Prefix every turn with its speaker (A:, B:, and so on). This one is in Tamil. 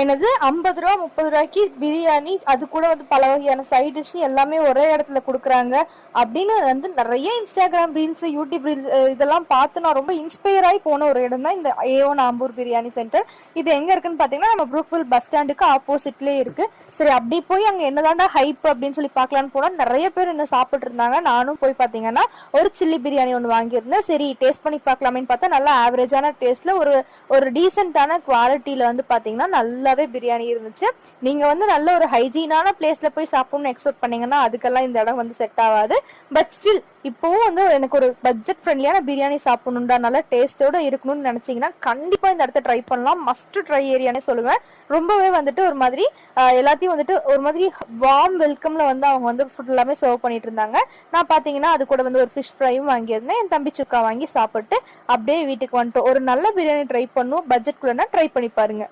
A: எனது 50 ரூபா 30 ரூபாய்க்கு பிரியாணி, அது கூட வந்து பல வகையான சைட் டிஷ் எல்லாமே ஒரே இடத்துல குடுக்குறாங்க அப்படின்னு வந்து நிறைய இன்ஸ்டாகிராம் ரீல்ஸ், யூடியூப் ரீல்ஸ் இதெல்லாம் பார்த்து நான் ரொம்ப இன்ஸ்பயர் ஆகி போன ஒரு இடம் தான் இந்த A1 ஆம்பூர் பிரியாணி சென்டர். இது எங்க இருக்குன்னு பாத்தீங்கன்னா நம்ம ப்ரூக்வில் பஸ் ஸ்டாண்டுக்கு ஆப்போசிட்லயே இருக்கு. சரி, அப்படி போய் அங்க என்னதாண்டா ஹைப் அப்படின்னு சொல்லி பார்க்கலான்னு போனா நிறைய பேர் என்ன சாப்பிட்டு இருந்தாங்க. நானும் போய் பாத்தீங்கன்னா ஒரு சில்லி பிரியாணி ஒன்று வாங்கியிருந்தேன். சரி டேஸ்ட் பண்ணி பார்க்கலாமேன்னு பார்த்தா நல்லா ஆவரேஜான டேஸ்ட்ல ஒரு ஒரு டீசென்டான குவாலிட்டியில வந்து பாத்தீங்கன்னா நல்லாவே பிரியாணி இருந்துச்சு. நீங்க வந்து நல்ல ஒரு ஹைஜீனான பிளேஸ்ல போய் சாப்பிடணும்னு எக்ஸ்பெக்ட் பண்ணீங்கன்னா அதுக்கெல்லாம் இந்த இடம் வந்து செட் ஆகாது. பட் ஸ்டில் இப்போவும் வந்து எனக்கு ஒரு பட்ஜெட் ஃப்ரெண்ட்லியான பிரியாணி சாப்பிடணும்டா, நல்லா டேஸ்டோட இருக்கணும்னு நினைச்சீங்கன்னா கண்டிப்பா இந்த இடத்த ட்ரை பண்ணலாம். மஸ்ட் ட்ரை ஏரியானே சொல்லுவேன். ரொம்பவே வந்துட்டு ஒரு மாதிரி எல்லாத்தையும் வந்துட்டு ஒரு மாதிரி வார்ம் வெல்கம்ல வந்து அவங்க வந்து ஃபுட் எல்லாமே சர்வ் பண்ணிட்டு இருந்தாங்க. நான் பாத்தீங்கன்னா அது கூட வந்து ஒரு ஃபிஷ் ஃப்ரையும் வாங்கியிருந்தேன். என் தம்பி சுக்கா வாங்கி சாப்பிட்டு அப்படியே வீட்டுக்கு வந்துட்டோம். ஒரு நல்ல பிரியாணி ட்ரை பண்ணும் பட்ஜெட் குள்ளனா ட்ரை பண்ணி பாருங்க.